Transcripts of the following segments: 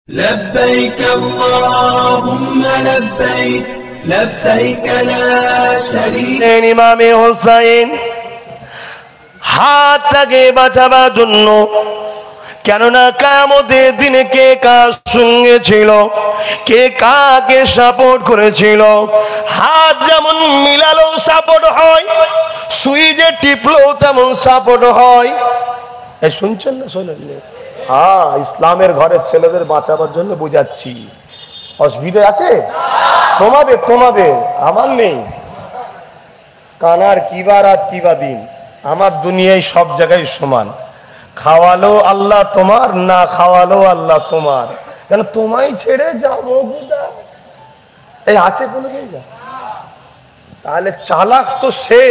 لبيك اللهم لبيك لبيك لا شريك ইমাম হুসাইন হাতটাকে বাঁচাবার জন্য, কেননা কিয়ামতের দিনে কে কার সঙ্গে ছিল, কে কাকে সাপোর্ট করেছিল, হাত যেমন মিলালো সাপোর্ট হয়, সুইচে টিপলো তেমন সাপোর্ট হয়। এই শুনছেন না শোনেন? হ্যাঁ, ইসলামের ঘরের ছেলেদের বাঁচাবার জন্য বুঝাচ্ছি। অসুবিধা আছে তোমাদের? তোমাদের, আমার নেই। কানার কিবা রাত কিবা দিন, আমার দুনিয়ায় সব জায়গায় সমান। খাওয়ালো আল্লাহ তোমার, না খাওয়ালো আল্লাহ তোমার। কেন তোমায় ছেড়ে যাবো কোথায়? এই আছে কোনো জায়গা? তাহলে চালাক তো সে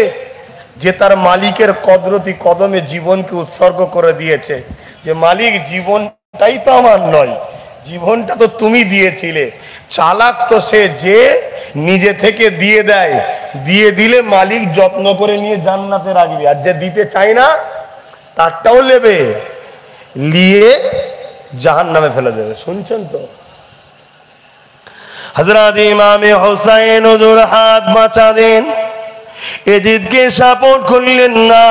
যে তার মালিকের কদরতি কদমে জীবনকে উৎসর্গ করে দিয়েছে, যে মালিক জীবনটাই তো আমার নয়, জীবনটা তো তুমি দিয়েছিলে। চালাক তো সে যে নিজে থেকে দিয়ে দেয়, দিয়ে দিলে মালিক যত্ন করে নিয়ে জান্নাতে রাখবে, আর যে দিতে চায় না তারটাও নেবে, নিয়ে জাহান্নামে ফেলে দেবে। শুনছেন তো? হযরত ইমাম হুসাইন হুজুর হাত বাঁচা দেন, এজিদকে সাপোর্ট করলেন না।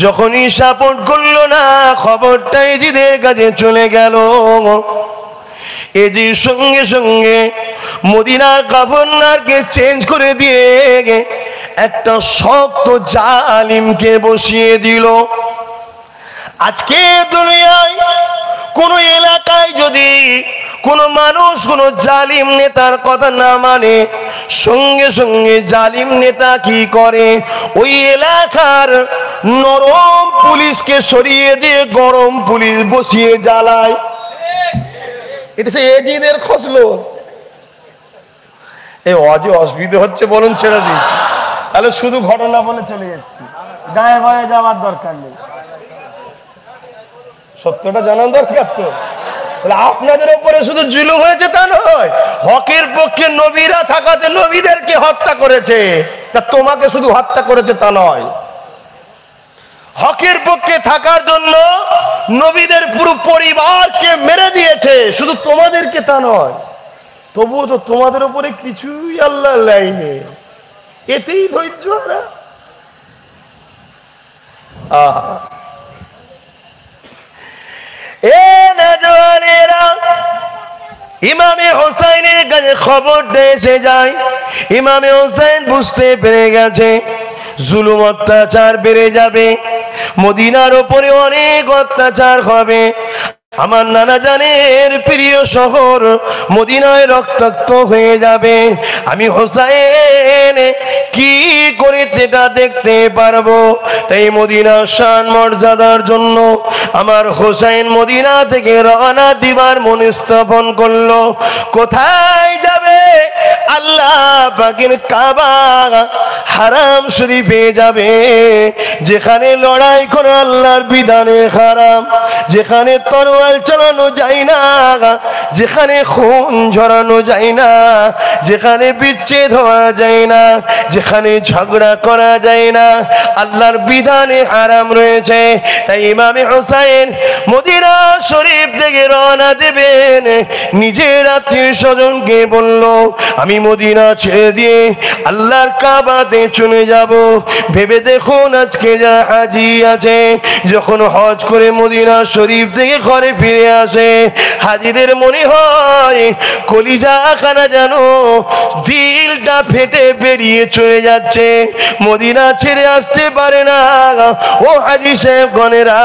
যখনই সাপোর্ট করলো না, খবরটা এজিদের কাছে চলে গেল। এজিদ সঙ্গে সঙ্গে মদিনার গভর্নরকে চেঞ্জ করে দিয়ে একটা শক্ত জালিমকে বসিয়ে দিল। আজকে দুনিয়ায় কোন এলাকায় যদি কোন মানুষ কোন জালিম নেতার কথা না মানে, সঙ্গে সঙ্গে জালিম নেতা কি করে, ওই এলাকার নরম পুলিশকে সরিয়ে দিয়ে গরম পুলিশ বসিয়ে জ্বালায়। এটা সে এজিদের খসলো। এই অজে অসুবিধা হচ্ছে বলুন, ছেড়ে দিই। তাহলে শুধু ঘটনা বলে চলে যাচ্ছি, গায়ে গায়ে যাওয়ার দরকার নেই। সত্যটা জানার দরকার তো। আপনাদের উপরে শুধু জুলুম হয়েছে তা নয়, হকের পক্ষে নবীরা থাকাতে নবীদেরকে হত্যা করেছে, তা তোমাকে শুধু হত্যা করেছে তা নয়। হকের পক্ষে থাকার জন্য নবীদের পুরো পরিবারকে মেরে দিয়েছে, শুধু তোমাদেরকে তা নয়। তবুও তো তোমাদের উপরে কিছুই আল্লাহ লাইনে, এতেই ধৈর্য হারা। আহা, ইমামে হুসাইনের কাছে খবরটা এসে যায়। ইমামে হুসাইন বুঝতে পেরে গেছে জুলুম অত্যাচার বেড়ে যাবে, মদিনার উপরে অনেক অত্যাচার হবে। আমার নানা জানের প্রিয় শহর মদিনায় রক্তাক্ত হয়ে যাবে। আমি হুসাইন কি করে এটা দেখতে পারবো? তাই মদিনার শান মর্যাদার জন্য আমার হুসাইন মদিনা থেকে রওনা দিবার মনস্থাপন করলো। কোথায় যাবে? আল্লাহ পাকের কাবা হারাম শরীফে যাবে, যেখানে লড়াই করে আল্লাহর বিধানে হারাম, যেখানে তরোয়াল চালানো যায় না, যেখানে খুন ঝরানো যায় না, যেখানে বিচ্ছেদ হওয়া যায় না, যেখানে ঝগড়া করা যায় না, আল্লাহর বিধানে হারাম রয়েছে। তাই ইমামে হুসাইন মদিনা শরীফ থেকে রওনা দেবেন, নিজের আত্মীয় স্বজনকে বলল আমি মদিনা ছেড়ে দিয়ে আল্লাহর কাবাতে চলে যাব। ভেবে দেখুন আজকে যা হাজি আছে, যখন হজ করে মদিনা শরীফ থেকে ঘরে ফিরে আসে, হাজিদের মনে হয় কলিজা খানা যেন দিলটা ফেটে বেরিয়ে চলে যাচ্ছে, মদিনা ছেড়ে আসতে পারে না। ও হাজি সাহেব গণেরা,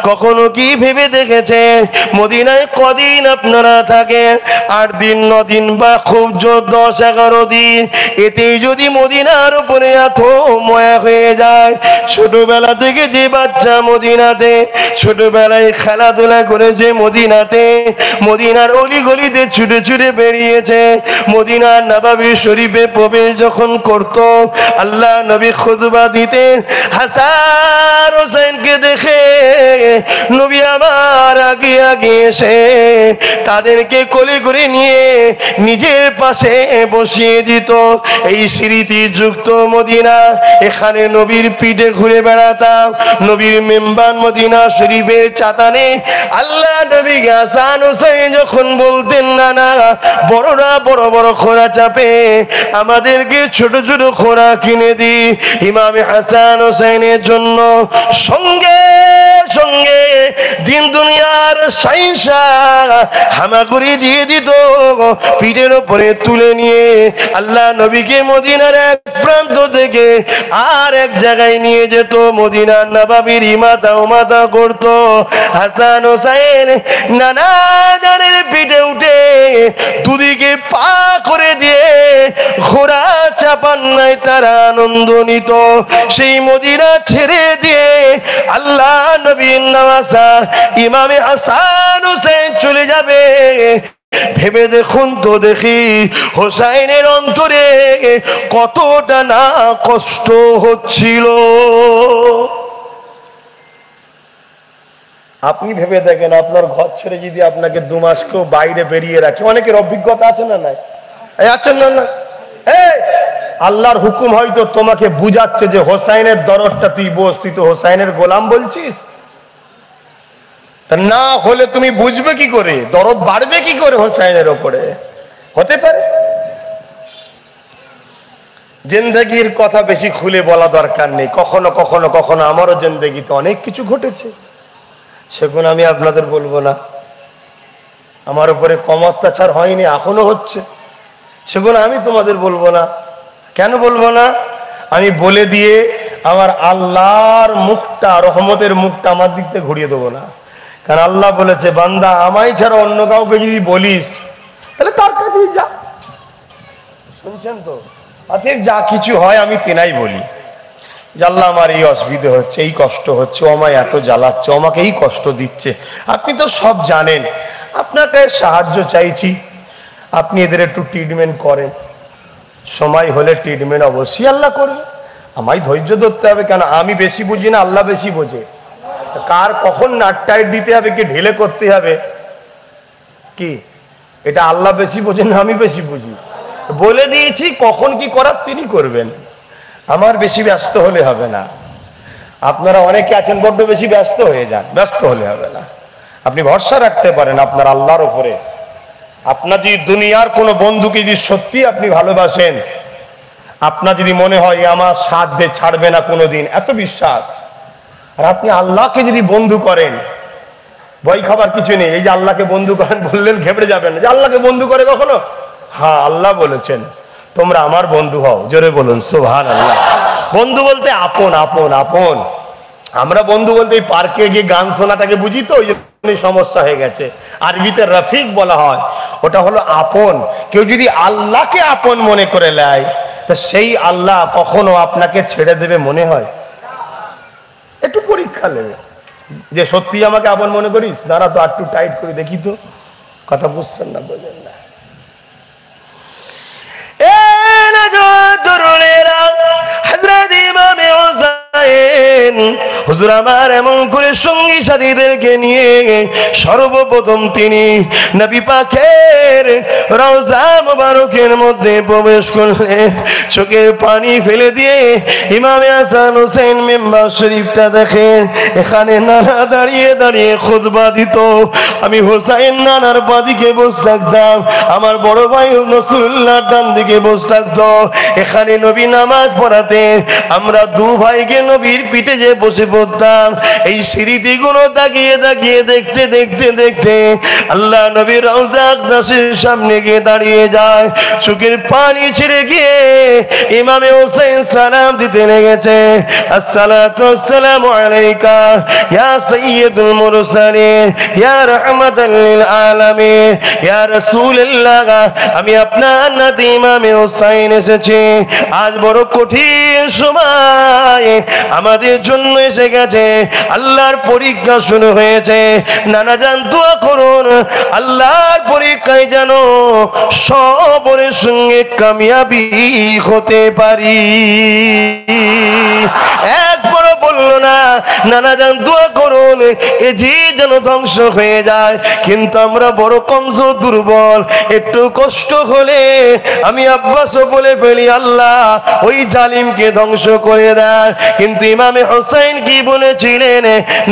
কখনো কি ভেবে দেখেছে মদিনায় কদিন আপনারা থাকেন? 8 দিন, 9 দিন বা খুব জোর 10-11 দিন। এতেই যদি মদিনার উপরে এত ময়া হয়ে যায়। ছোটবেলা থেকে যে বাচ্চা মদিনাতে ছোটবেলায় খেলাধুলা করেছে, মদিনাতে মদিনার অলিগলিতে ছুটে ছুটে বেরিয়েছে, মদিনার নববী শরীফে প্রবেশ যখন করত, আল্লাহ নবী খুতবা দিতেন, হাসান হোসেনকে দেখে নবী আমার আগিয়ে আগিয়ে এসে তাদেরকে কোলে করে নিয়ে নিজের পাশে বসিয়ে দিত। এই স্মৃতিযুক্ত মদিনা, এখানে নবীর পিঠে ঘুরে বেড়াতাম। নবীর মেম্বার মদিনা শরীফের চাতানে আল্লাহ নবী হাসান হোসেন যখন বলতেন না না বড়রা বড় বড় খোঁড়া চাপে, আমাদেরকে ছোট ছোট খোঁড়া কিনে দি ইমাম হাসান হোসেনের জন্য। সঙ্গে সঙ্গে দিন দুনিয়ার সাইসা হামাগুড়ি দিয়ে দিত, পিঠের উপরে তুলে নিয়ে আল্লাহ নবীকে মদিনার এক প্রান্ত থেকে আর এক জায়গায় নিয়ে যেত। মদিনার নবাবীর ইমাতা উমাতা করত। হাসান হোসেন নানা জানের পিঠে উঠে দুদিকে পা করে দিয়ে ঘোড়া চাপান নাই তারা আনন্দ নিত। সেই মদিনা ছেড়ে দিয়ে আল্লাহ নবীর নওয়াজা ইমামে হাসান হোসেন চলে যাবে। ভেবে দেখুন তো দেখি হোসাইনের অন্তরে কতটা না কষ্ট হচ্ছিল। আপনি ভেবে দেখেন, আপনার ঘর ছেড়ে যদি আপনাকে 2 মাস কেউ বাইরে বেরিয়ে রাখে, অনেকের অভিজ্ঞতা আছে না নাই? আছেন না না? আল্লাহর হুকুম হয়তো তোমাকে বুঝাচ্ছে যে হোসাইনের দরদটা তুই বোঝ, তুই তো হোসাইনের গোলাম বলছিস। তা না হলে তুমি বুঝবে কি করে, দরদ বাড়বে কি করে হোসাইনের ওপরে? হতে পারে। জিন্দেগির কথা বেশি খুলে বলা দরকার নেই। কখনো কখনো কখনো আমারও জিন্দেগিতে অনেক কিছু ঘটেছে, সেগুলো আমি আপনাদের বলবো না। আমার উপরে কম অত্যাচার হয়নি, এখনো হচ্ছে, সেগুলো আমি তোমাদের বলবো না। কেন বলবো না? আমি বলে দিয়ে আমার আল্লাহর মুখটা, রহমতের মুখটা আমার দিক থেকে ঘুরিয়ে দেবো না। কারণ আল্লাহ বলেছে, বান্দা আমায় ছাড়া অন্য কাউকে যদি বলিস তাহলে তার কাছেই যা। শুনছেন তো? অতএব যা কিছু হয় আমি তেনাই বলি যে আল্লাহ আমার এই অসুবিধা হচ্ছে, এই কষ্ট হচ্ছে, ও আমায় এত জ্বালাচ্ছে, ও আমাকে এই কষ্ট দিচ্ছে। আপনি তো সব জানেন, আপনাকে সাহায্য চাইছি, আপনি এদের একটু ট্রিটমেন্ট করেন। সময় হলে ট্রিটমেন্ট অবশ্যই আল্লাহ করবে। আমায় ধৈর্য ধরতে হবে, কেন আমি বেশি বুঝি না, আল্লাহ বেশি বোঝে। কার কখন নাটটাইট দিতে হবে, কি ঢেলে করতে হবে, কি এটা আল্লাহ বেশি বোঝেন না আমি বেশি বুঝি? বলে দিয়েছি কখন কি করার তিনি করবেন, আমার বেশি ব্যস্ত হলে হবে না। আপনারা অনেকে আছেন বড্ড বেশি ব্যস্ত হয়ে যান, ব্যস্ত হলে হবে না। আপনি ভরসা রাখতে পারেন আপনার আল্লাহর উপরে। আপনার যদি দুনিয়ার কোনো বন্ধুকে যদি সত্যি আপনি ভালোবাসেন, আপনার যদি মনে হয় আমার সাথ দিয়ে ছাড়বে না কোনোদিন, এত বিশ্বাস, আর আপনি আল্লাহকে যদি বন্ধু করেন, ভয় খাবার কিছু নেই। এই যে আল্লাহকে বন্ধু করেন বললেন ঘেবড়ে যাবেন না যে আল্লাহকে বন্ধু করে কখনো। হ্যাঁ, আল্লাহ বলেছেন তোমরা আমার বন্ধু হও। জোরে বলুন সুবহানাল্লাহ। বন্ধু বলতে আপন, আপন, আপন। আমরা বন্ধু বলতে এই পার্কে গিয়ে গান শোনাটাকে বুঝি, তো ওই জন্য সমস্যা হয়ে গেছে। আরবিতে রফিক বলা হয়, ওটা হলো আপন। কেউ যদি আল্লাহকে আপন মনে করে নেয়, তা সেই আল্লাহ কখনো আপনাকে ছেড়ে দেবে মনে হয়? একটু পরীক্ষা নেবে যে সত্যি আমাকে আপন মনে করিস, দাঁড়া তো একটু টাইট করে দেখি তো। কথা বুঝছেন না, বোঝেন না? হুজুর আমার এমন করে সঙ্গী সাথীদেরকে নিয়ে সর্বপ্রথম তিনি নবী পাকের রওজা মুবারকের মধ্যে প্রবেশ করলেন। চোখে পানি ফেলে দিয়ে ইমামে হাসান হোসেন মেম্বার শরীফটা দেখেন, এখানে নানা দাঁড়িয়ে দাঁড়িয়ে খুতবা দিত। আমি হোসাইন নানার বাদিকে বসে থাকতাম, আমার বড় ভাই নসরুল্লাহ ডান দিকে বসে থাকতো। এখানে নবী নামাজ পড়াতে আমরা 2 ভাইকে নবীর পিঠে যে বসে পড়তাম। এই স্মৃতিগুলো তাকিয়ে তাকিয়ে দেখতে দেখতে দেখতে আল্লাহ নবীর রওজা আকদাসের সামনে গিয়ে দাঁড়িয়ে যায়। চোখের পানি ছেড়ে গিয়ে ইমামে হোসেন সালাম দিতে লেগেছে, আসসালাতু ওয়াসসালামু আলাইকা ইয়া সাইয়্যিদুল মুরসালিন ইয়া রাহমাতাল লিল আলামিন ইয়া রাসূলুল্লাহ। আমি আপনার নাতি ইমামে হোসেন এসেছি। আজ বড় কঠিন সময় আমাদের জন্য এসে গেছে, আল্লাহর পরীক্ষা শুরু হয়েছে। নানা জান দোয়া করুন, আল্লাহর পরীক্ষায় যেন সবরের সঙ্গে কামিয়াবি হতে পারি। এক বড় বললো না, নানা যান দোয়া করুন এজিদ যেন ধ্বংস হয়ে যায়। কিন্তু আমরা বড় কমজোর, দুর্বল, একটু কষ্ট হলে আমি আব্বাসও বলে ফেলি আল্লাহ ওই জালিমকে ধ্বংস করে দেন। কিন্তু ইমামে হোসেন কি বলেছিলেন,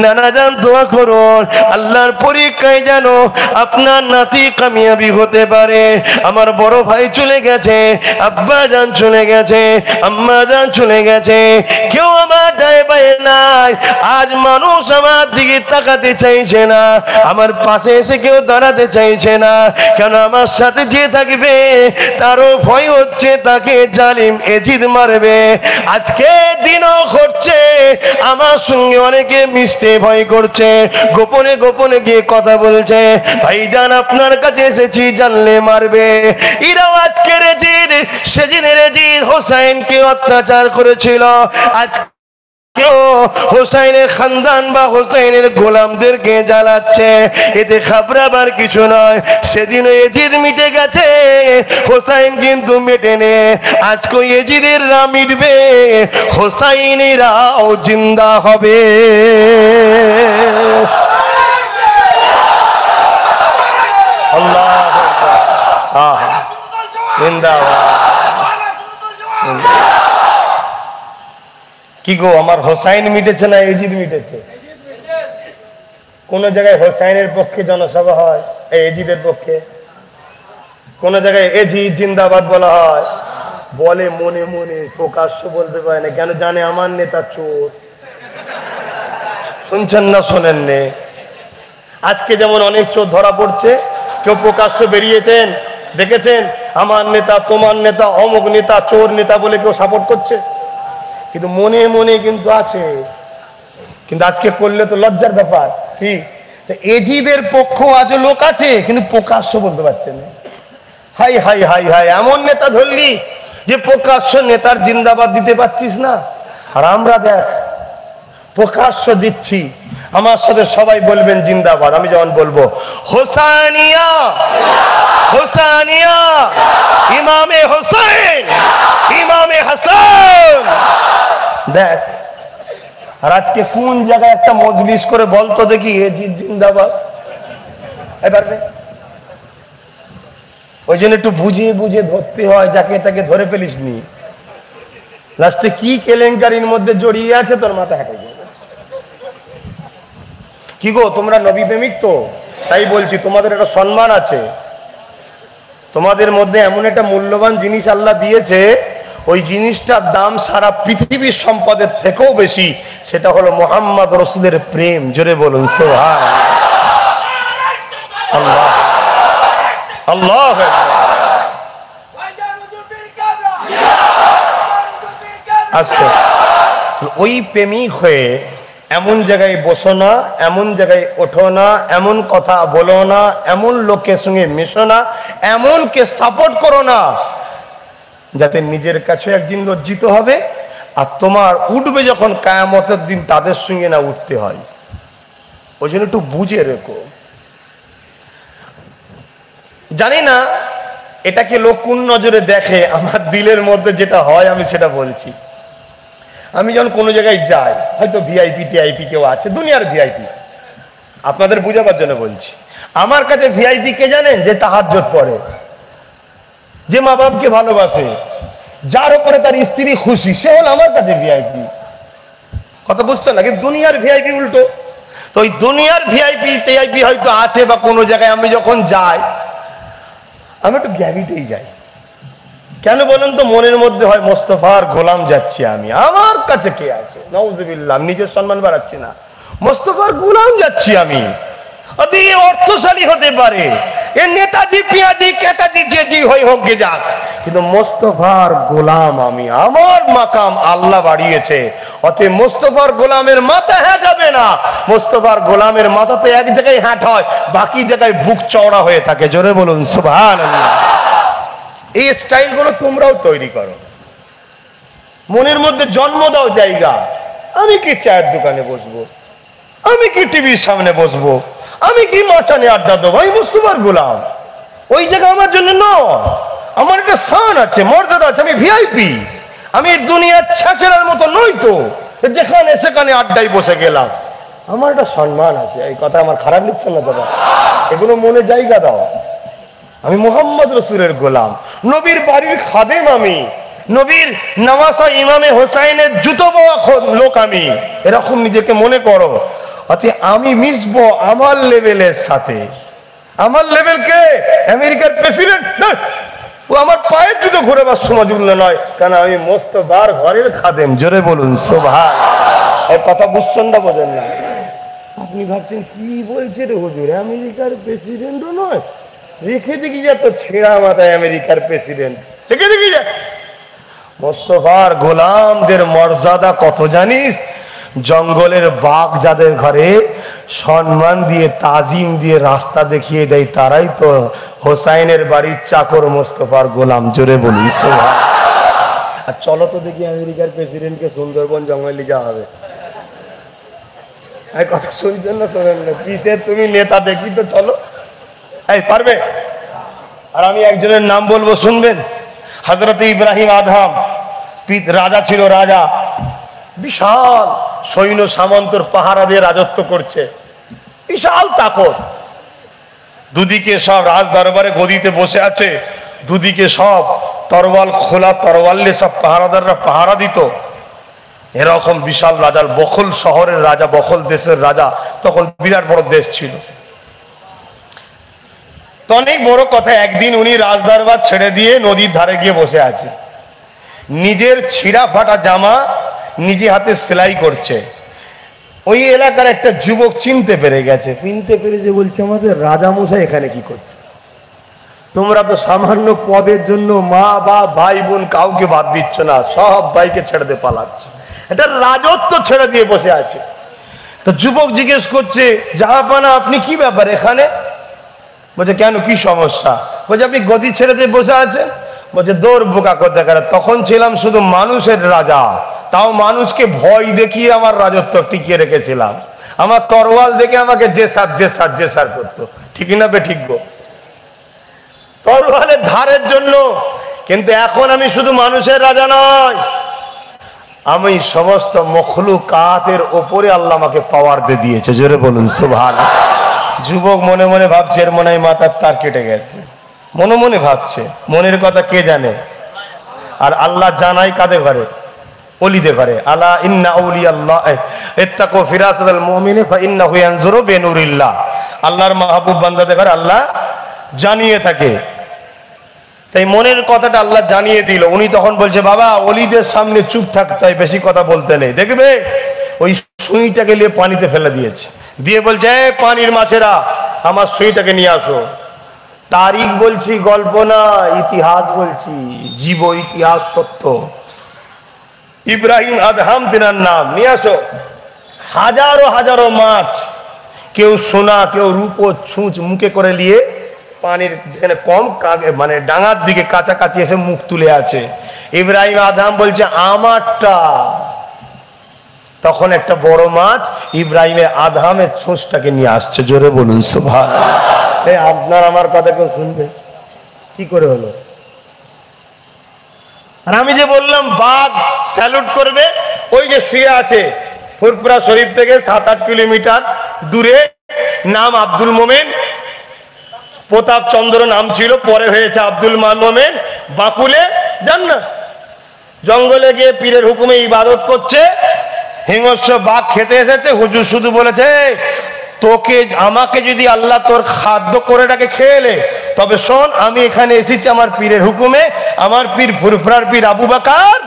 নানা যান দোয়া করুন আল্লাহর পরীক্ষায় যেন আপনার নাতি কামিয়াবি হতে পারে। আমার বড় ভাই চলে গেছে, আব্বা জান চলে গেছে, আম্মা জান চলে গেছে, কেউ আমার ডায়ে বায়ে নাই। আজ মানুষ আমার দিকে তাকাতে চাইছে না, আমার পাশে এসে কেউ দাঁড়াতে চাইছে না। কেন আমার সাথে যে থাকবে তারও ভয় হচ্ছে তাকে জালিম এজিদ মারবে। আজকে দিনও ঘটছে আমার সঙ্গে অনেকে মিশতে ভয় করছে, গোপনে গোপনে গিয়ে কথা বলছে, ভাইজান আপনার কাছে এসেছি জানলে মারবে। এরাও আজকের এজিদ সেদিনের এজিদ হোসেনকে অত্যাচার করেছিল, আজ হোসেনের খানদান বা হোসেনের গোলামদেরকে জ্বালাচ্ছে। এতে খাবরাবার কিছু নয়, সেদিন এজিদ মিটে গেছে, হোসেন কিন্তু মেটে নে। আজকে এজিদেররা মিটবে, হোসেনেরাও জিন্দা হবে। আল্লাহ জিন্দাবাদ। কি গো, আমার হোসাইন মিটেছে না এজিদ মিটেছে? কোন জায়গায় হোসাইনের পক্ষে জনসভা হয়, এজিদের পক্ষে। কোন জায়গায় এজিদ জিন্দাবাদ বলা হয়, বলে মনে মনে, প্রকাশ্য বলতে পারে না। কেন? জানে আমার নেতা চোর। শুনছেন না শোনেন নে? আজকে যেমন অনেক চোর ধরা পড়ছে, কেউ প্রকাশ্য বেরিয়েছেন দেখেছেন, আমার নেতা, তোমার নেতা, অমুক নেতা চোর নেতা বলে কেউ সাপোর্ট করছে, কিন্তু মনে মনে কিন্তু আছে। কিন্তু আজকে করলে তো লজ্জার ব্যাপার। কি এজিদের পক্ষ আজ লোক আছে, কিন্তু প্রকাশ্য বলতে পারছে না। হাই হাই হাই হাই, এমন নেতা ধরলি যে প্রকাশ্য নেতার জিন্দাবাদ দিতে পারছিস না। আর আমরা দেখ প্রকাশ্য দিচ্ছি, আমার সাথে সবাই বলবেন জিন্দাবাদ। আমি যেমন বলবো হোসানিয়া হোসানিয়া, ইমামে হোসেন, ইমামে হাসান। দেখ, আর আজকে কোন জায়গায় একটা মজলিস করে বলতো দেখি এজিদ জিন্দাবাদ। এবারে ওই জন্য একটু বুঝিয়ে বুঝিয়ে ধরতে হয়, যাকে তাকে ধরে ফেলিস নি। লাস্টে কি কেলেঙ্কারির মধ্যে জড়িয়ে আছে তোর মাথা হেঁটে যাবে। কি গো, তোমরা নবী প্রেমিক তো, তাই বলছি তোমাদের একটা সম্মান আছে। তোমাদের মধ্যে এমন একটা মূল্যবান জিনিস আল্লাহ দিয়েছে, ওই জিনিসটার দাম সারা পৃথিবীর সম্পদের থেকেও বেশি। সেটা হলো মুহাম্মদ রাসূলের প্রেম। জোরে বলুন সুবহানাল্লাহ। আল্লাহ আস্তে। ওই প্রেমিক হয়ে এমন জায়গায় বসো না, এমন জায়গায় ওঠো না, এমন কথা বলো না, এমন লোকের সঙ্গে মেশো না, এমনকে সাপোর্ট করো না যাতে নিজের কাছে একদিন লজ্জিত হবে, আর তোমার উঠবে যখন কিয়ামতের দিন তাদের সঙ্গে না উঠতে হয়। ওই জন্য একটু বুঝে রেখো। জানি না এটাকে লোক কোন নজরে দেখে, আমার দিলের মধ্যে যেটা হয় আমি সেটা বলছি। আমি যখন কোনো জায়গায় যাই, হয়তো ভিআইপি টিআইপি কেউ আছে, দুনিয়ার ভিআইপি, আপনাদের বুঝাবার জন্য বলছি। আমার কাছে ভিআইপি কে জানেন? যে তাহাজ্জুদ পড়ে, যে মা বাপকে ভালোবাসে, যার উপরে তার স্ত্রী খুশি, সে হল আমার কাছে ভিআইপি। কথা বুঝছো না? কিন্তু দুনিয়ার ভিআইপি উল্টো। তো ওই দুনিয়ার ভিআইপি টিআইপি হয়তো আছে বা কোনো জায়গায়, আমি যখন যাই আমি একটু গ্যাভিটেই যাই। কেন বলেন তো? মনের মধ্যে হয় মোস্তফার গোলাম যাচ্ছি আমি, আমার কাছে কে আছে? নাউজুবিল্লাহ, নিজের সম্মান বাড়াচ্ছি না, মোস্তফার গোলাম যাচ্ছি আমি। অতি অর্থশালী হতে পারে, এ নেতাজি পিয়াজি কেতাজি যে জি হই হোক গে যাক, কিন্তু মোস্তফার গোলাম আমি। আমার মাকাম আল্লাহ বাড়িয়েছে, অতএব মোস্তফার গোলামের মাথা হ্যাট হবে না। মোস্তফার গোলামের মাথা তো এক জায়গায় হ্যাট হয়, বাকি জায়গায় বুক চওড়া হয়ে থাকে। জোরে বলুন সুবহানাল্লাহ। এই স্টাইল গুলো তোমরাও তৈরি করো, মনের মধ্যে জন্ম দাও জায়গা। আমি কি চায়ের দোকানে বসবো, আমি কি টিভির সামনে বসবো, আমি কি মাচানে আড্ডা দেবো, আমি মোস্তফার গোলাম। ওই জায়গা আমার জন্য নয়, আমার একটা শান আছে, মর্যাদা আছে, আমি ভিআইপি। আমি দুনিয়ার ছাছেরার মতো নই তো। যেখানে সেখানে আড্ডায় বসে গেলাম। আমার একটা সম্মান আছে, এই কথা আমার খারাপ লিখছে না দাদা, এগুলো মনে জায়গা দাও। আমি মোহাম্মদ রসুলের গোলাম, নবীর বাড়ির খাদেম, আমি নবীর নওয়াসা ইমামে হোসাইনের জুতো বোয়া লোক, আমি এরকম নিজেকে মনে করো। অতি আমি মিশবো আমার লেভেলের সাথে। আমার লেভেল কে? আমেরিকার প্রেসিডেন্ট? ও আমার পায়ের জুতো ঘুরেবার সমাজুল্য নয়, কেন আমি মোস্তফার ঘরের খাদেম। জোরে বলুন সুবহান। এই কথা বুঝছেন না, বোঝেন না? আপনি ভাবছেন কি বলছে রে হুজুর, আমেরিকার প্রেসিডেন্টও নয়? রেখে দেখি যা তো ছেঁড়া মাথায় আমেরিকার প্রেসিডেন্ট, রেখে দেখি যা। মোস্তফার গোলামদের মর্যাদা কত জানিস? জঙ্গলের বাঘ যাদের ঘরে সম্মান দিয়ে তাজিম দিয়ে রাস্তা দেখিয়ে দেয়, তারাই তো হোসাইনের বাড়ির চাকর, মোস্তফার গোলাম। জোরে বলি সুবহান। আর চলো তো দেখি আমেরিকার প্রেসিডেন্টকে সুন্দরবন জঙ্গলে যাওয়া হবে। কথা শুনছেন না শোনেন না? কিসের তুমি নেতা, দেখি তো চলো। এই পারবে? আর আমি একজনের নাম বলবো, শুনবেন। হযরত ইব্রাহিম আদহাম রাজা ছিল, রাজা বিশাল সৈন্য সামন্তর পাহারা দিয়ে রাজত্ব করছে, বিশাল তাকত। দুদিকে সব রাজ দরবারে গদিতে বসে আছে, দুদিকে সব তরওয়াল খোলা তরওয়াল নিয়ে সব পাহারাদাররা পাহারা দিত। এরকম বিশাল রাজার, বখল শহরের রাজা, বখল দেশের রাজা, তখন বিরাট বড় দেশ ছিল। তো অনেক বড় কথা, একদিন উনি রাজদরবার ছেড়ে দিয়ে নদীর ধারে গিয়ে বসে আছে, নিজের ছিঁড়া ফাটা জামা নিজে হাতে সেলাই করছে। ওই এলাকার একটা যুবক চিনতে পেরে গেছে, চিনতে পেরে যে বলছে, আমাদের রাজা মশাই এখানে কি করছে? তোমরা তো সামান্য পদের জন্য মা বা ভাই বোন কাউকে বাদ দিচ্ছ না, সব ভাইকে ছেড়ে দিয়ে পালাচ্ছ, এটা রাজত্ব ছেড়ে দিয়ে বসে আছে। তো যুবক জিজ্ঞেস করছে, জাহাপানা আপনি কি ব্যাপার এখানে? বলছে কেন, কি সমস্যা? বলছে আপনি গদি ছেড়ে দিয়ে বসে আছেন। বলছে দৌড় বোকা করতে গেলে, তখন ছিলাম শুধু মানুষের রাজা, তাও মানুষকে ভয় দেখিয়ে আমার রাজত্ব টিকিয়ে রেখেছিলাম। আমার তরোয়াল দেখে আমাকে জেসার করতো, ঠিক না বে ঠিক গো, তরোয়ালের ধারের জন্য। কিন্তু এখন আমি শুধু মানুষের রাজা নয়, আমি সমস্ত মখলুকাতের ওপরে আল্লাহ আমাকে পাওয়ার দিয়ে দিয়েছে। জোরে বলুন সুবহানাল্লাহ। যুবক মনে মনে ভাবছে, এর মনে হয় মাথার তার কেটে গেছে, মনে মনে ভাবছে। মনের কথা কে জানে? আর আল্লাহ জানাই কাদের ঘরে? ওলিদের ঘরে। আলা ইন্না আউলিয়াল্লাহ ইত্তাকু ফিরাসাতাল মুমিনি ফাইন্নাহু ইয়ানজুরু বিনুরিল্লাহ। আল্লাহর মাহবুব বান্দাদের ঘরে আল্লাহ জানিয়ে থাকে। তাই মনের কথাটা আল্লাহ জানিয়ে দিল। উনি তখন বলছে, বাবা ওলিদের সামনে চুপ থাকতে হয়, বেশি কথা বলতে নেই। দেখবে ওই সুইটাকে নিয়ে পানিতে ফেলে দিয়েছে, দিয়ে বলছে, পানির মাছেরা আমার সুইটাকে নিয়ে আসো। তারিখ বলছি, গল্প না, ইতিহাস বলছি, জীব ইতিহাস সত্য। ইব্রাহিম আদহাম তিনার নাম, নিয়ে আসো। হাজারো হাজারো মাছ, কেউ সোনা কেউ রূপো ছুঁচ মুখে করে নিয়ে পানির যেখানে কম মানে ডাঙার দিকে কাছাকাছি এসে মুখ তুলে আছে। ইব্রাহিম আদহাম বলছে আমারটা। তখন একটা বড় মাছ ইব্রাহিমের আদহামের ছুঁচটাকে নিয়ে আসছে। জোরে বলুন সুবহানাল্লাহ। আপনার আমার কথা কেউ শুনবে? কি করে হলো? আর আমি যে বললাম বাঘ স্যালুট করবে, ওই যে শুয়ে আছে ফুরপুরা শরীফ থেকে 7-8 কিলোমিটার দূরে, নাম আব্দুল মোমেন, প্রতাপ চন্দ্র নাম ছিল, পরে হয়েছে আব্দুল মোমেন। বাকুলে যান না, জঙ্গলে গিয়ে পীরের হুকুমে ইবাদত করছে, হিংস্র বাঘ খেতে এসেছে। হুজুর শুধু বলেছে, তোকে আমাকে যদি আল্লাহ তোর খাদ্য করে ডাকে খেয়েলে, তবে শোন আমি এখানে এসেছি আমার পীরের হুকুমে, আমার পীর ফুরফুরার পীর আবু বকর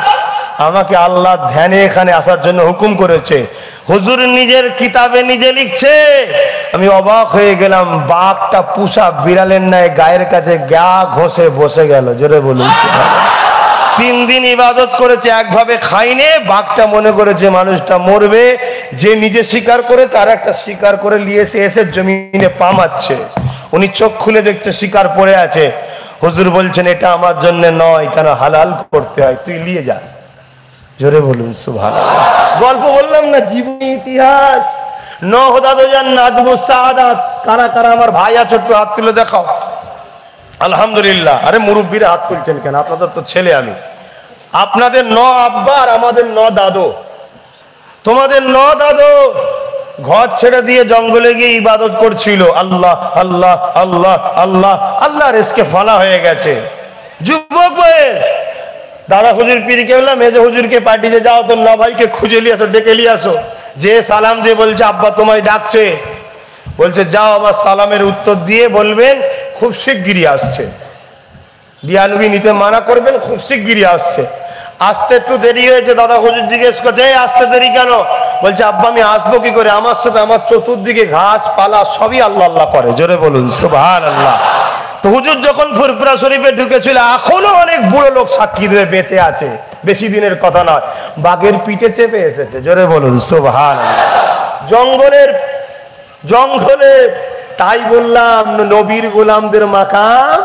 আমাকে আল্লাহ ধ্যানে এখানে আসার জন্য হুকুম করেছে। হুজুর নিজের কিতাবে নিজে লিখছে, আমি অবাক হয়ে গেলাম, বাঘটা পুষা বিড়ালের ন্যায় গায়ের কাছে গা ঘষে বসে গেল। জোরে বলুন। 3 দিন ইবাদত করেছে, একভাবে খাইনে। বাঘটা মনে করেছে মানুষটা মরবে, যে নিজে শিকার করেছে আর একটা শিকার করে নিয়ে এসে জমিনে পা মারছে। উনি চোখ খুলে দেখছে শিকার পড়ে আছে। হুজুর বলছেন, এটা আমার জন্য নয়, কেন হালাল করতে হয়, তুই নিয়ে যা। জোরে বলুন সুবহানাল্লাহ। গল্প বললাম না, জীবনী ইতিহাস। কারা কারা আমার ভাই আছো একটু হাত তুলে দেখাও। আলহামদুলিল্লাহ। আরে মুরব্বীরা হাত তুলছেন কেন? আপনাদের তো ছেলে আমি। আপনাদের 9 আব্বা আর আমাদের 9 দাদু। তোমাদের ন দাদু ঘর ছেড়ে দিয়ে জঙ্গলে গিয়ে ইবাদত করছিল, আল্লাহ আল্লাহ আল্লাহ আল্লাহ আল্লাহ, রেস্কে ফানা হয়ে গেছে। যুবক বয়স দাদা হুজুর পীর কেবলা মেজ হুজুরকে পাঠিয়ে যাও, তোর না ভাইকে খুঁজে নিয়ে আসো, ডেকে নিয়ে আসো। যে সালাম দিয়ে বলছে আব্বা তোমায় ডাকছে, বলছে যাও আমার সালামের উত্তর দিয়ে বলবেন খুব শিগগিরই আসছে। বিয়ানবি নিতে মানা করবেন, খুব শিগগিরই আসছে। আসতে একটু দেরি হয়েছে, দাদা হুজুর জিজ্ঞেস করছে আসতে দেরি কেন? বলছে আব্বা আমি আসবো কি করে, আমার সাথে আমার চতুর্দিকে ঘাস পালা সবই আল্লাহ আল্লাহ করে। জোরে বলুন সুবহানাল্লাহ। তো হুজুর যখন ফুরফুরা শরীফে ঢুকেছিল, এখনো অনেক বুড়ো লোক সাক্ষী ধরে বেঁচে আছে, বেশি দিনের কথা নয়, বাঘের পিঠে চেপে এসেছে। জোরে বলুন সুবহানাল্লাহ। জঙ্গলে তাই বললাম নবীর গোলামদের মাকাম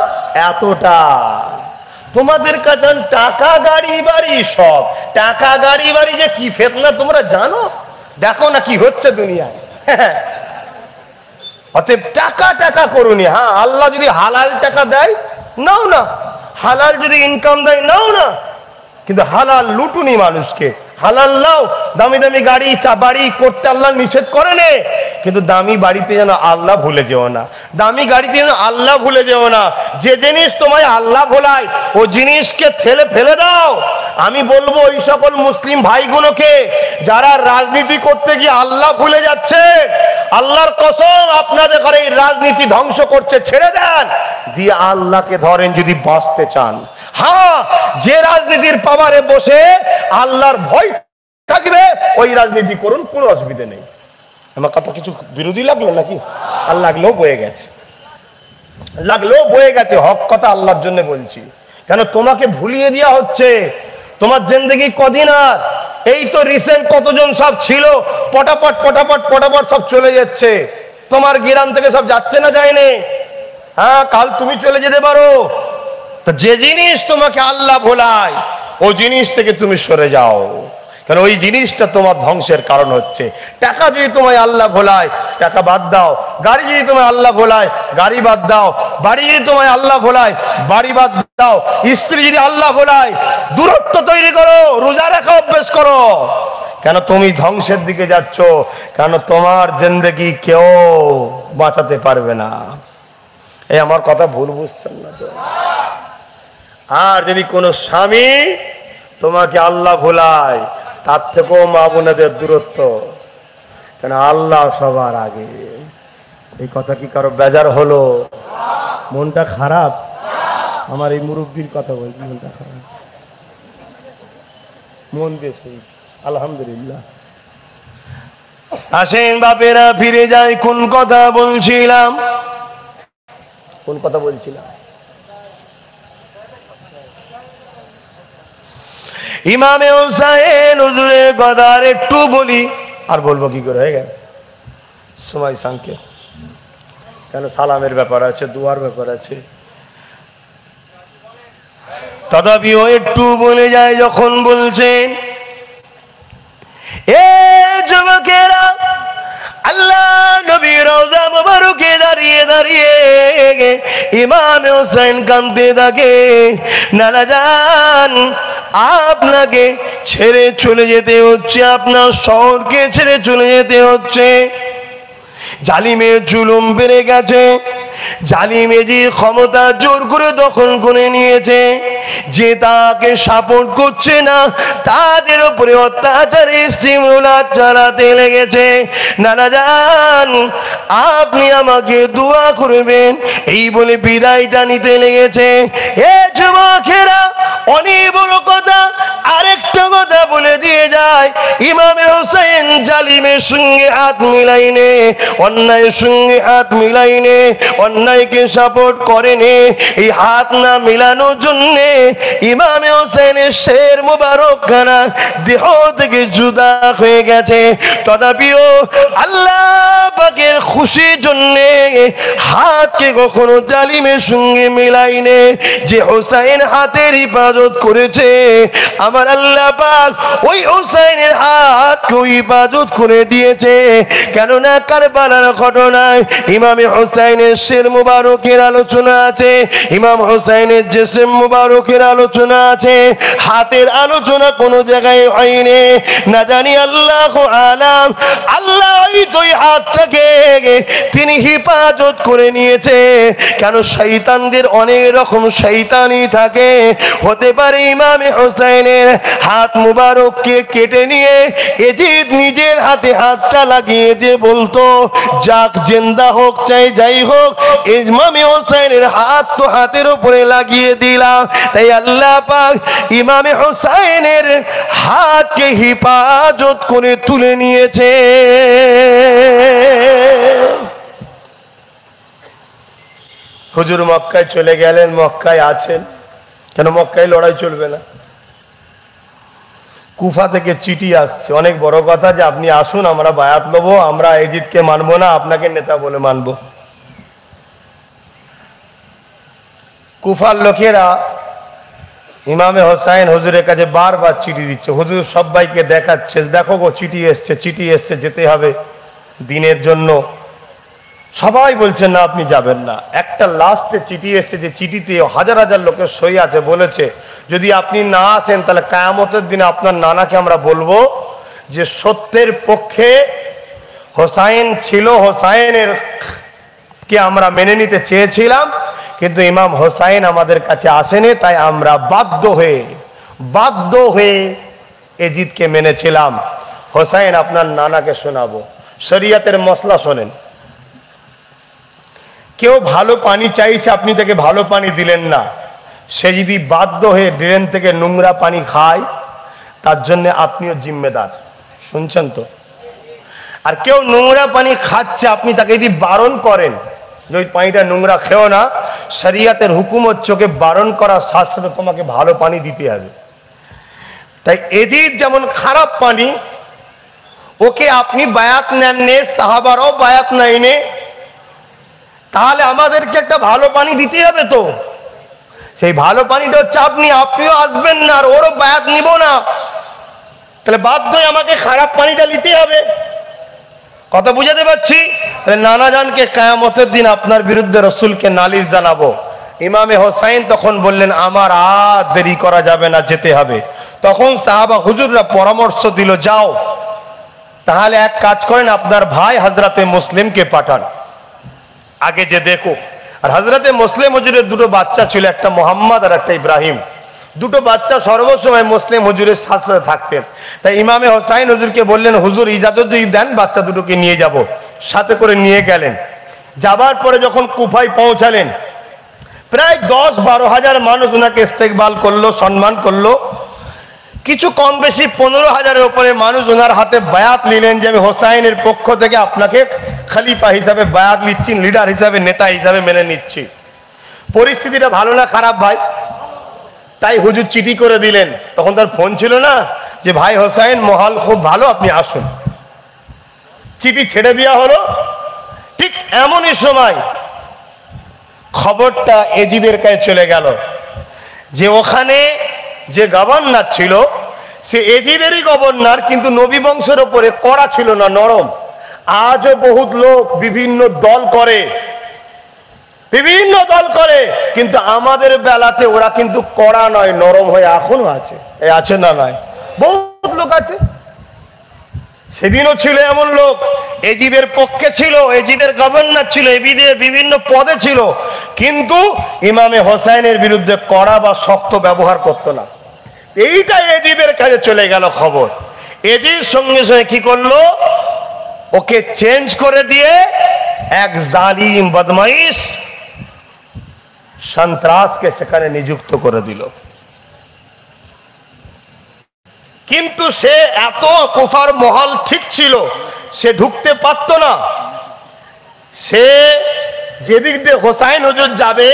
এতটা। তোমাদের কাছে টাকা গাড়ি বাড়ি, সব টাকা গাড়ি বাড়ি যে কি ফেতনা তোমরা জানো? দেখো না কি হচ্ছে দুনিয়ায়। অতএব টাকা টাকা করুনি। হ্যাঁ, আল্লাহ যদি হালাল টাকা দেয় নাও না, হালাল যদি ইনকাম দেয় নাও না, কিন্তু হালাল লুটুনি মানুষকে। হালাল নাও, দামি দামি গাড়ি বাড়ি করতে আল্লাহ নিষেধ করে নে, কিন্তু দামি বাড়িতে যেন আল্লাহ ভুলে যেও না, দামি গাড়িতে যেন আল্লাহ ভুলে যেও না। যে জিনিস তোমায় আল্লাহ ভোলায় ও জিনিসকে ফেলে দাও। আমি বলবো ওই সকল মুসলিম ভাইগুলোকে যারা রাজনীতি করতে গিয়ে আল্লাহ ভুলে যাচ্ছে, আল্লাহর কসম আপনাদের ঘরে এই রাজনীতি ধ্বংস করছে, ছেড়ে দেন, দিয়ে আল্লাহকে ধরেন যদি বাঁচতে চান। হ্যাঁ, যে রাজনীতির পাওয়ারে বসে আল্লাহর ভয় থাকবে ওই রাজনীতি করুন, কোনো অসুবিধা নেই। আমার কথা কিছু বিরোধী লাগলো নাকি? আর লাগলেও বয়ে গেছে, হক কথা আল্লাহর জন্য বলছি। কেন তোমাকে ভুলিয়ে দেওয়া হচ্ছে? তোমার জিন্দেগি কদিন আর? এই তো রিসেন্ট কতজন সব ছিল, পটাপট পটাপট পটাপট সব চলে যাচ্ছে। তোমার গ্রাম থেকে সব যাচ্ছে না, যায়নি? হ্যাঁ, কাল তুমি চলে যেতে পারো। তো যে জিনিস তোমাকে আল্লাহ ভোলায় ওই জিনিস থেকে তুমি সরে যাও, কারণ ওই জিনিসটা তোমার ধ্বংসের কারণ হচ্ছে। টাকা যদি তোমায় আল্লাহ ভোলায়, টাকা বাদ দাও। গাড়ি যদি তোমায় আল্লাহ ভোলায়, গাড়ি বাদ দাও। বাড়ি যদি তোমায় আল্লাহ ভোলায়, বাড়ি বাদ দাও। স্ত্রী যদি আল্লাহ ভোলায়, দূরত্ব তৈরি করো, রোজা রাখা অভ্যেস করো। কেন তুমি ধ্বংসের দিকে যাচ্ছ? কেন তোমার জিন্দেগি কেউ বাঁচাতে পারবে না। এই আমার কথা ভুল বুঝছেন না তো? আর যদি কোনো স্বামী তোমাকে আল্লাহ ভোলায়, তার থেকেও মা বোনেদের দূরত্ব, কেন আল্লাহ সবার আগে। এই কথা কি কারো বেজার হলো? মনটা খারাপ? আমার এই মুরব্বীর কথা বলছি, মনটা খারাপ? মন বেশি আলহামদুলিল্লাহ। আসেন বাপেরা ফিরে যাই, কোন কথা বলছিলাম? ইমামে হোসেন হুজুরের কথা আর একটু বলি, আর বলবো কি করে, হয়ে গেছে সময় সংক্ষেপ। কেন সালামের ব্যাপার আছে, দুয়ার ব্যাপার আছে, তথাপিও একটু বলে যায়। যখন বলছেন এ যুবকেরা, আল্লাহ নবী রওজা মুবারকে দাঁড়িয়ে দাঁড়িয়ে ইমাম হোসেন কাঁদতে থাকে, নানা জান আপনাকে ছেড়ে চলে যেতে হচ্ছে, আপনার শহরকে ছেড়ে চলে যেতে হচ্ছে। জালিমের জুলুম বেড়ে গেছে, জালিমে যে ক্ষমতা জোর করে দখল করে নিয়েছে, যে তাকে সাপোর্ট করছে না তাদের উপরে অত্যাচারে স্টিমুলার চালাতে লেগেছে। নানা জান আপনি আমাকে দোয়া করবেন, এই বলে বিদায়টা নিতে লেগেছে। এ যুবকেরা, অনেক বড় কথা আরেকটা কথা বলে দিয়ে যায়। ইমামে হোসেন জালিমের সঙ্গে হাত মিলাইনে, অন্যায়ের সঙ্গে হাত মিলাইনে, অন্যায়কে সাপোর্ট করেনি। এই হাত না মিলানোর জন্য ইমামে হোসেনের শের মুবারক খানা দেহ থেকে জুদা হয়ে গেছে। তথাপিও আল্লাহ পাকের খুশির জন্য হাতকে কখনো জালিমের সঙ্গে মিলাইনে। যে হোসেন হাতের হিফাজত করেছে, আমার আল্লাহ পাক ওই হোসেনের হাতকে হিফাজত করে দিয়েছে। কেননা কারবালার ঘটনায় ইমামে হোসেনের শের কদমের মুবারকের আলোচনা আছে, ইমাম হোসেনের জিসম মুবারকের আলোচনা আছে, হাতের আলোচনা কোনো জায়গায় হয়নি। না জানি আল্লাহু আলাম, আল্লাহ ওই দুই হাতটাকে তিনি হিফাজত করে নিয়েছে। কেন শয়তানদের অনেক রকম শয়তানি থাকে, হতে পারে ইমামে হোসেনের হাত মুবারককে কেটে নিয়ে এজিদ নিজের হাতে হাতটা লাগিয়ে দিয়ে বলতো, যাক জিন্দা হোক চাই যাই হোক, ইমামে হোসেনের হাত তো হাতের উপরে লাগিয়ে দিলাম। তাই আল্লাহ পাক ইমামে হোসেনের হাতকে হিফাজত করে তুলে নিয়েছে। হুজুর মক্কায় চলে গেলেন, মক্কায় আছেন, কেন মক্কায় লড়াই চলবে না? কুফা থেকে চিঠি আসছে, অনেক বড় কথা, যে আপনি আসুন, আমরা বায়াত নেবো, আমরা এজিদকে মানবো না, আপনাকে নেতা বলে মানবো। কুফার লোকেরা ইমামে হোসেন হুজুরের কাছে বারবার চিঠি দিচ্ছে, হুজুর সবাইকে দেখাচ্ছে, দেখো গো চিঠি এসছে, চিঠি এসছে, যেতে হবে দিনের জন্য। সবাই বলছে না আপনি যাবেন না। একটা লাস্টে চিঠি এসছে, যে চিঠিতে হাজার হাজার লোকের সই আছে, বলেছে যদি আপনি না আসেন তাহলে কিয়ামতের দিনে আপনার নানাকে আমরা বলবো যে সত্যের পক্ষে হোসাইন ছিল, হোসাইনের কে আমরা মেনে নিতে চেয়েছিলাম, কিন্তু ইমাম হোসাইন আমাদের কাছে আসেনি, তাই আমরা বাধ্য হয়ে এজিদকে মেনেছিলাম। হোসাইন আপনার নানাকে শোনাবো। শরিয়াতের মসলা শোনেন, কেউ ভালো পানি চাইছে, আপনি তাকে ভালো পানি দিলেন না, সে যদি বাধ্য হয়ে ড্রেন থেকে নোংরা পানি খায়, তার জন্য আপনিও জিম্মেদার। শুনছেন তো? আর কেউ নোংরা পানি খাচ্ছে, আপনি তাকে যদি বারণ করেন যে ওই পানিটা নোংরা খেও না, শরিয়াতের হুকুম হচ্ছে ওকে বারণ করার সাথে সাথে তোমাকে ভালো পানি দিতে হবে। তাই এজিদ যেমন খারাপ পানি, ওকে আপনি বায়াত নেননি, সাহাবারাও বায়াত নেয়নি, তাহলে আমাদেরকে একটা ভালো পানি দিতে হবে। তো সেই ভালো পানিটা হচ্ছে আপনিও আসবেন না, আর ওরও বায়াত নিব না, তাহলে বাধ্যই আমাকে খারাপ পানিটা নিতে হবে। কথা বুঝাতে পারছি? নানা জানকে কিয়ামতের দিন আপনার বিরুদ্ধে রসুলকে নালিশ জানাবো। ইমামে হোসাইন তখন বললেন, আমার আর দেরি করা যাবে না, যেতে হবে। তখন সাহাবা হুজুররা পরামর্শ দিল, যাও তাহলে এক কাজ করেন, আপনার ভাই হযরতে মুসলিমকে পাঠান, আগে যে দেখো। আর হযরতে মুসলিম হুজুরের দুটো বাচ্চা ছিল, একটা মোহাম্মদ আর একটা ইব্রাহিম। দুটো বাচ্চা সর্বসময় মুসলিম হুজুরের সাথে থাকতেন। তাই ইমামে হোসাইন হুজুরকে বললেন, হুজুর ইজাজত যদি দেন বাচ্চা দুটোকে নিয়ে যাব। সাথে করে নিয়ে গেলেন। যাবার পরে যখন কুফায় পৌঁছালেন, প্রায় 10-12 হাজার মানুষ ওনাকে ইস্তেকবাল করলো, সম্মান করলো। কিছু কম বেশি 15,000-এর উপরে মানুষ ওনার হাতে বায়াত নিলেন, যে আমি হোসাইনের পক্ষ থেকে আপনাকে খলিফা হিসাবে বায়াত নিচ্ছি, লিডার হিসাবে, নেতা হিসাবে মেনে নিচ্ছি। পরিস্থিতিটা ভালো না খারাপ ভাই? তাই হুজুর চিঠি করে দিলেন, তখন তার ফোন ছিল না, যে ভাই হোসাইন মহল খুব ভালো, আপনি আসুন। চিঠি ছেড়ে দেওয়া হলো। ঠিক এমনই সময় খবরটা এজিদের কাছে চলে গেল, যে ওখানে যে গভর্নর ছিল সে এজিদেরই গভর্নর, কিন্তু নবী বংশের উপরে কড়া ছিল না, নরম। আজও বহুত লোক বিভিন্ন দল করে, কিন্তু আমাদের বেলাতে ওরা কিন্তু কড়া নয়, নরম হয়ে এখনো আছে। আছে না নয়? বহুত লোক আছে। সেদিনও ছিল এমন লোক, এজিদের পক্ষে ছিল, এজিদের গভর্নর ছিল, এজিদের বিভিন্ন পদে ছিল, কিন্তু ইমামে হোসাইনের বিরুদ্ধে কড়া বা শক্ত ব্যবহার করতো না। এইটা এজিদের কাছে চলে গেল খবর। এজিদ সঙ্গে সঙ্গে কি করলো, ওকে চেঞ্জ করে দিয়ে এক জালিম বদমাইশ সন্ত্রাসকে সেখানে নিযুক্ত করে দিল। কিন্তু সে এত কুফার মহল ঠিক ছিল, সে ঢুকতে পারত না। সে যেদিক দিয়ে হোসাইন হুজুর যাবে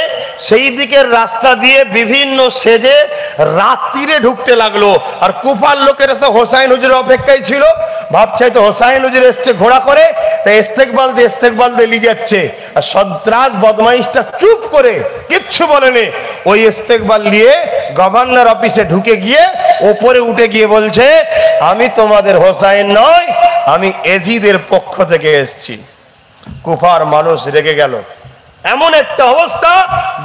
সেই দিকের রাস্তা দিয়ে বিভিন্ন সেজে রাত্রিরে ঢুকতে লাগলো। আর কুফার লোকেরা তো হোসাইন হুজুরের অপেক্ষায় ছিল, ভাবছে তো হোসাইন হুজুর এসছে ঘোড়া করে, তাই ইস্তেকবাল দিয়ে নিয়ে যাচ্ছে। আর সন্ত্রাস বদমাইশটা চুপ করে কিচ্ছু বলেনি, ওই ইস্তেকবাল নিয়ে গভর্নর অফিসে ঢুকে গিয়ে ওপরে উঠে গিয়ে বলছে, আমি তোমাদের হোসাইন নয়, আমি এজিদের পক্ষ থেকে এসছি। কুফার মানুষ রেগে গেল, এমন একটা অবস্থা,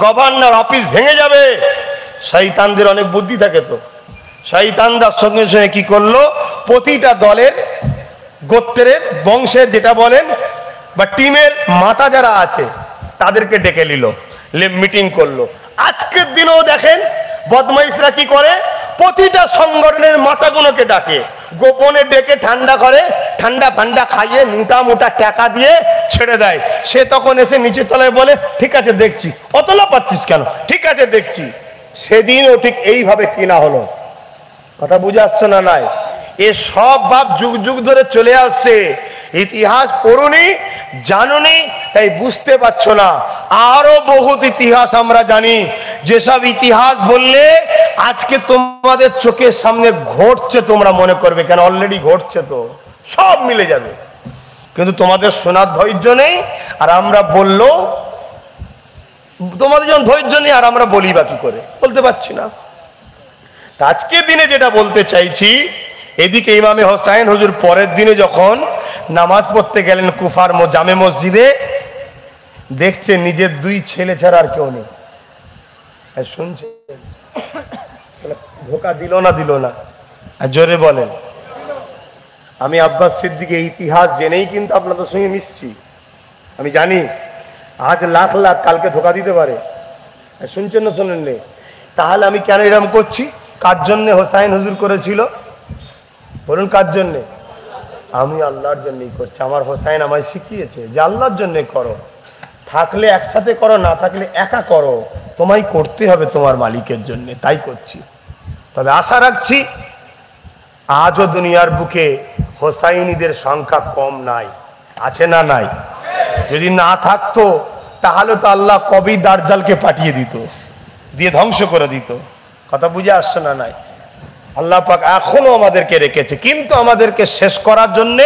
গভর্নর অফিস ভেঙে যাবে। শয়তানদের অনেক বুদ্ধি থাকে, তো শয়তানরা সঙ্গে সঙ্গে কি করলো, প্রতিটা দলের গোত্রের বংশের যেটা বলেন বা টিমের মাথা যারা আছে তাদেরকে ডেকে নিল, মিটিং করলো। আজকের দিনেও দেখেন বদমাইশরা কি করে, প্রতিটা সংগঠনের মাথাগুলোকে ডাকে, গোপনে ডেকে ঠান্ডা করে, ঠান্ডা ফান্ডা খাইয়ে মোটা মোটা টাকা দিয়ে ছেড়ে দেয়। সে তখন এসে নিচের তলায় বলে, ঠিক আছে দেখছি। অতলা পাচ্ছিস কেন? ঠিক আছে দেখছি। সেদিনও ঠিক এইভাবে কিনা হলো। কথা বুঝে আসছে না? নাই, এ সব ভাব যুগ যুগ ধরে চলে আসছে। ইতিহাস পড়ুনি, জানুনি, তাই বুঝতে পারছো না। আরো বহুত ইতিহাস আমরা জানি, যেসব ইতিহাস বললে আজকে তোমাদের চোখের সামনে ঘটছে, তোমরা মনে করবে কেন অলরেডি ঘটছে, তো সব মিলে যাবে। কিন্তু তোমাদের শোনার ধৈর্য নেই, আর আমরা বললো তোমাদের যখন ধৈর্য নেই, আর আমরা বলি বা কি করে, বলতে পারছি না। আজকের দিনে যেটা বলতে চাইছি, এদিকে ইমামে হোসাইন হুজুর পরের দিনে যখন নামাজ পড়তে গেলেন কুফার জামে মসজিদে, দেখছে নিজের দুই ছেলে ছাড়া আর কেউ নেই। শুনছে, ধোকা দিল না? দিল না? জোরে বলেন। আমি আব্বাস সিদ্দিকের ইতিহাস জেনেই কিন্তু আপনাদের সঙ্গে মিশছি। আমি জানি আজ লাখ লাখ কালকে ধোকা দিতে পারে। শুনছেন না শোনেন নেই? তাহলে আমি কেন এরকম করছি? কার জন্য হোসাইন হুজুর করেছিল বলুন? কার জন্যে? আমি আল্লাহর জন্যই করছি। আমার হোসাইন আমায় শিখিয়েছে যে আল্লাহর জন্যে করো, থাকলে একসাথে করো, না থাকলে একা করো, তোমায় করতে হবে তোমার মালিকের জন্য, তাই করছি। তবে আশা রাখছি আজও দুনিয়ার বুকে হোসাইনিদের সংখ্যা কম নাই, আছে না? নাই। যদি না থাকতো তাহলে তো আল্লাহ কবি দাজ্জালকে পাঠিয়ে দিত, দিয়ে ধ্বংস করে দিত। কথা বুঝে আসছে না? নাই। আল্লাহ পাক এখনো আমাদেরকে রেখেছে, কিন্তু আমাদেরকে শেষ করার জন্য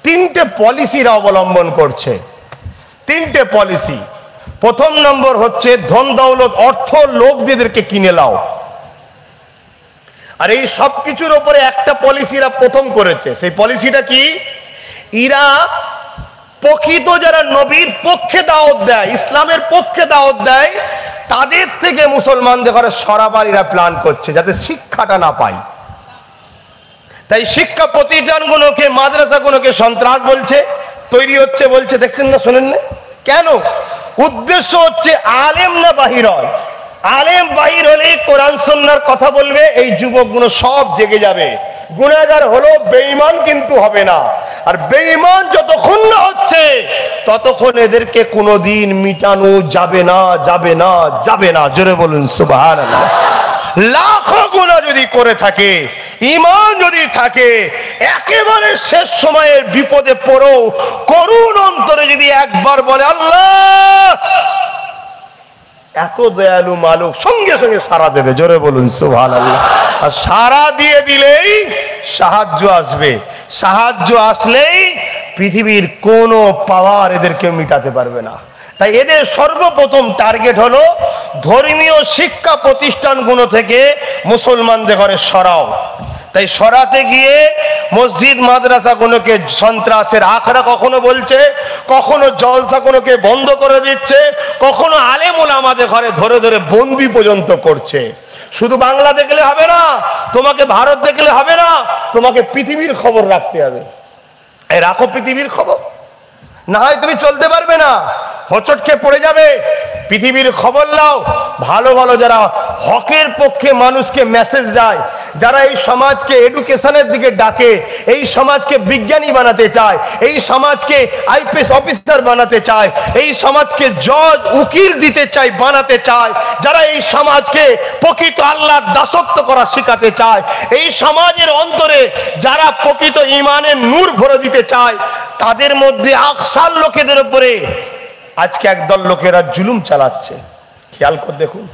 তিনটে পলিসির অবলম্বন করছে। তিনটে পলিসি। প্রথম নম্বর হচ্ছে ধন দৌলত, অর্থ, লোকদেরকে কিনে লাও। আর এই সব কিছুর উপরে একটা পলিসি এরা প্রথম করেছে। সেই পলিসিটা কি? এরা প্রকৃত যারা নবীর পক্ষে দাওয়াত দেয়, ইসলামের পক্ষে দাওয়াত দেয়, তাদের থেকে মুসলমানদের ঘরে সরাবার এরা প্ল্যান করছে, যাতে শিক্ষাটা না পায়। তাই শিক্ষা প্রতিষ্ঠানগুলোকে, মাদ্রাসাগুলোকে সন্ত্রাস বলছে, তৈরি হচ্ছে বলছে। দেখছেন না? শোনেন না কেন? উদ্দেশ্য হচ্ছে আলেম না বাহির হয়। আলেম বাহির হলে কোরআন সুন্নাহর কথা বলবে, এই যুবকগুলো সব জেগে যাবে। গুনাহগার হলো, বেঈমান কিন্তু হবে না। আর বেঈমান যতক্ষণ না হচ্ছে ততক্ষণ এদেরকে কোনোদিন মিটানো যাবে না, যাবে না, যাবে না। জোরে বলুন সুবহানাল্লাহ। লাখো গুনাহ যদি করে থাকে, ঈমান যদি থাকে, একেবারে শেষ সময়ের বিপদে পড়ো, করুণ অন্তরে যদি একবার বলে আল্লাহ, এত দয়ালু মালিক, সঙ্গে সঙ্গে সাড়া দেবে। জোরে বলুন সুবহানাল্লাহ। আর সাড়া দিয়ে দিলেই সাহায্য আসবে। সাহায্য আসলেই পৃথিবীর কোনো পাওয়ার এদেরকে মিটাতে পারবে না। তাই এদের সর্বপ্রথম টার্গেট হলো ধর্মীয় শিক্ষা প্রতিষ্ঠানগুলো থেকে মুসলমানদের ঘরে সরাও। তাই সরাতে গিয়ে মসজিদ মাদ্রাসাগুলোকে সন্ত্রাসের আখড়া কখনো বলছে, কখনো জলসাগুলোকে বন্ধ করে দিচ্ছে, কখনো আলেম ওলামাদের ঘরে ধরে ধরে বন্দি পর্যন্ত করছে। শুধু বাংলা দেখলে হবে না, তোমাকে ভারত দেখলে হবে না, তোমাকে পৃথিবীর খবর রাখতে হবে। এই রাখো পৃথিবীর খবর, না হয় তুমি চলতে পারবে না, হোঁচট খেয়ে পড়ে যাবে। পৃথিবীর খবর নাও। ভালো ভালো যারা হকের পক্ষে মানুষকে মেসেজ দেয়, যারা এই সমাজকে এডুকেশনের দিকে ডাকে, এই সমাজকে বিজ্ঞানী বানাতে চায়, এই সমাজকে আইপিএস অফিসার বানাতে চায়, এই সমাজকে জজ উকিল দিতে চায়, বানাতে চায়, যারা এই সমাজকে প্রকৃত আল্লাহর দাসত্ব করা শেখাতে চায়, এই সমাজের অন্তরে যারা প্রকৃত ঈমানের নূর ভরে দিতে চায়, তাদের মধ্যে আকসার লোকেদের উপরে আজকে একদল লোকেরা জুলুম চালাচ্ছে। খেয়াল করে দেখুন।